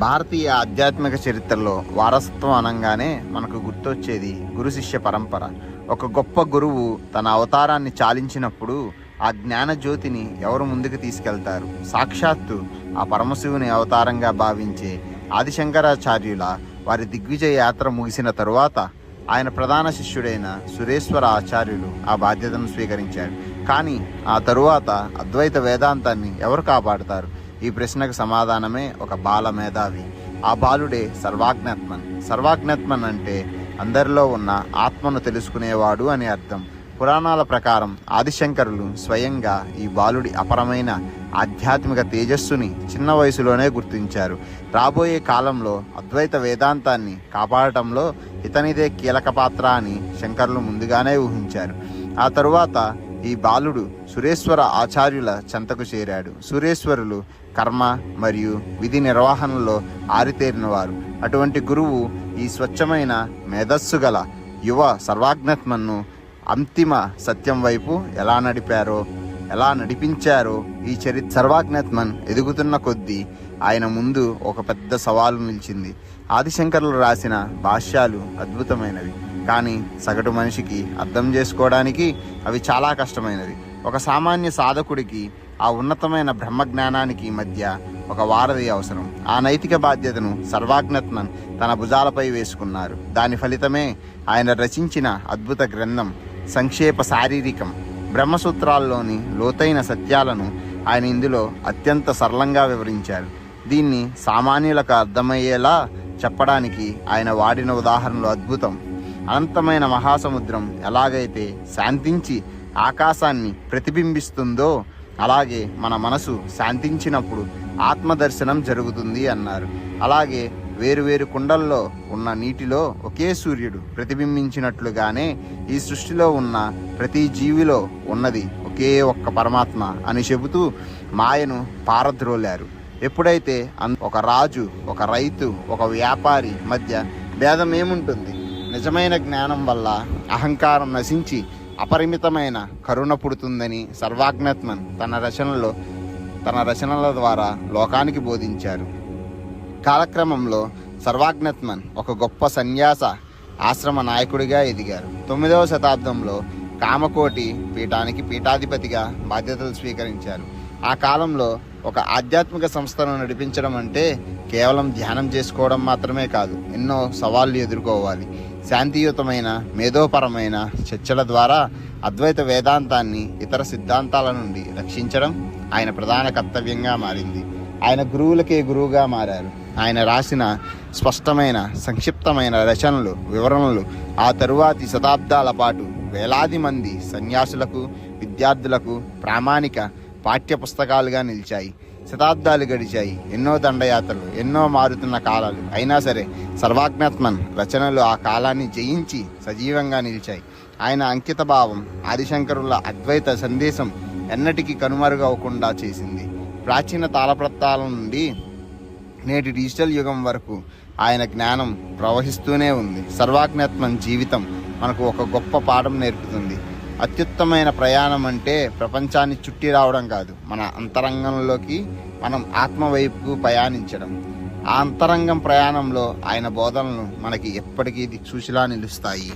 భారతీయ ఆధ్యాత్మిక చరిత్రలో వారసత్వం అనగానే మనకు గుర్తొచ్చేది గురు శిష్య పరంపర. ఒక గొప్ప గురువు తన అవతారాన్ని చాలించినప్పుడు ఆ జ్ఞాన జ్యోతిని ఎవరు ముందుకు తీసుకెళ్తారు? సాక్షాత్తు ఆ పరమశివుని అవతారంగా భావించే ఆదిశంకరాచార్యుల వారి దిగ్విజయ యాత్ర ముగిసిన తరువాత ఆయన ప్రధాన శిష్యుడైన సురేశ్వర ఆచార్యులు ఆ బాధ్యతను స్వీకరించారు. కానీ ఆ తరువాత అద్వైత వేదాంతాన్ని ఎవరు కాపాడుతారు? ఈ ప్రశ్నకు సమాధానమే ఒక బాల మేధావి. ఆ బాలుడే సర్వాజ్ఞాత్మన్. సర్వాజ్ఞాత్మన్ అంటే అందరిలో ఉన్న ఆత్మను తెలుసుకునేవాడు అని అర్థం. పురాణాల ప్రకారం ఆదిశంకరులు స్వయంగా ఈ బాలుడి అపరమైన ఆధ్యాత్మిక తేజస్సుని చిన్న వయసులోనే గుర్తించారు. రాబోయే కాలంలో అద్వైత వేదాంతాన్ని కాపాడటంలో ఇతనిదే కీలక పాత్ర అని శంకరులు ముందుగానే ఊహించారు. ఆ తరువాత ఈ బాలుడు సురేశ్వర ఆచార్యుల చెంతకు చేరాడు. సురేశ్వరులు కర్మ మరియు విధి నిర్వహణలో ఆరితేరినవారు. అటువంటి గురువు ఈ స్వచ్ఛమైన మేధస్సు గల యువ సర్వాజ్ఞాత్మను అంతిమ సత్యం వైపు ఎలా నడిపించారో ఈ సర్వాజ్ఞాత్మన్ ఎదుగుతున్న కొద్దీ ఆయన ముందు ఒక పెద్ద సవాలు నిలిచింది. ఆదిశంకరులు రాసిన భాష్యాలు అద్భుతమైనవి, కానీ సగటు మనిషికి అర్థం చేసుకోవడానికి అవి చాలా కష్టమైనవి. ఒక సామాన్య సాధకుడికి ఆ ఉన్నతమైన బ్రహ్మజ్ఞానానికి మధ్య ఒక వారధి అవసరం. ఆ నైతిక బాధ్యతను సర్వాజ్ఞాత్మన్ తన భుజాలపై వేసుకున్నారు. దాని ఫలితమే ఆయన రచించిన అద్భుత గ్రంథం సంక్షేప శారీరకం. బ్రహ్మసూత్రాల్లోని లోతైన సత్యాలను ఆయన ఇందులో అత్యంత సరళంగా వివరించారు. దీన్ని సామాన్యులకు అర్థమయ్యేలా చెప్పడానికి ఆయన వాడిన ఉదాహరణలు అద్భుతం. అనంతమైన మహాసముద్రం ఎలాగైతే శాంతించి ఆకాశాన్ని ప్రతిబింబిస్తుందో అలాగే మన మనసు శాంతించినప్పుడు ఆత్మదర్శనం జరుగుతుంది అన్నారు. అలాగే వేరువేరు కుండల్లో ఉన్న నీటిలో ఒకే సూర్యుడు ప్రతిబింబించినట్లుగానే ఈ సృష్టిలో ఉన్న ప్రతి జీవిలో ఉన్నది ఒకే ఒక్క పరమాత్మ అని చెబుతూ మాయను పారద్రోలారు. ఎప్పుడైతే ఒక రాజు, ఒక రైతు, ఒక వ్యాపారి మధ్య భేదం ఏముంటుంది? నిజమైన జ్ఞానం వల్ల అహంకారం నశించి అపరిమితమైన కరుణ పుడుతుందని సర్వాజ్ఞాత్మన్ తన రచనల ద్వారా లోకానికి బోధించారు. కాలక్రమంలో సర్వాజ్ఞాత్మన్ ఒక గొప్ప సన్యాస ఆశ్రమ నాయకుడిగా ఎదిగారు. 9వ శతాబ్దంలో కామకోటి పీఠానికి పీఠాధిపతిగా బాధ్యతలు స్వీకరించారు. ఆ కాలంలో ఒక ఆధ్యాత్మిక సంస్థను నడిపించడం అంటే కేవలం ధ్యానం చేసుకోవడం మాత్రమే కాదు, ఎన్నో సవాళ్లు ఎదుర్కోవాలి. శాంతియుతమైన మేధోపరమైన చర్చల ద్వారా అద్వైత వేదాంతాన్ని ఇతర సిద్ధాంతాల నుండి రక్షించడం ఆయన ప్రధాన కర్తవ్యంగా మారింది. ఆయన గురువులకే గురువుగా మారారు. ఆయన రాసిన స్పష్టమైన సంక్షిప్తమైన రచనలు, వివరణలు ఆ తరువాతి శతాబ్దాల పాటు వేలాది మంది సన్యాసులకు, విద్యార్థులకు ప్రామాణిక పాఠ్య పుస్తకాలుగా నిలిచాయి. శతాబ్దాలు గడిచాయి, ఎన్నో దండయాత్రలు, ఎన్నో మారుతున్న కాలాలు. అయినా సరే సర్వాజ్ఞాత్మన్ రచనలు ఆ కాలాన్ని జయించి సజీవంగా నిలిచాయి. ఆయన అంకిత భావం ఆదిశంకరుల అద్వైత సందేశం ఎన్నటికీ కనుమరుగవకుండా చేసింది. ప్రాచీన తాళపత్రాల నుండి నేటి డిజిటల్ యుగం వరకు ఆయన జ్ఞానం ప్రవహిస్తూనే ఉంది. సర్వాజ్ఞాత్మన్ జీవితం మనకు ఒక గొప్ప పాఠం నేర్పుతుంది. అత్యుత్తమైన ప్రయాణం అంటే ప్రపంచాన్ని చుట్టి రావడం కాదు, మన అంతరంగంలోకి మనం ఆత్మ వైపుకు ప్రయాణించడం. ఆ అంతరంగం ప్రయాణంలో ఆయన బోధనలు మనకి ఎప్పటికీ దిక్సూచిలా నిలుస్తాయి.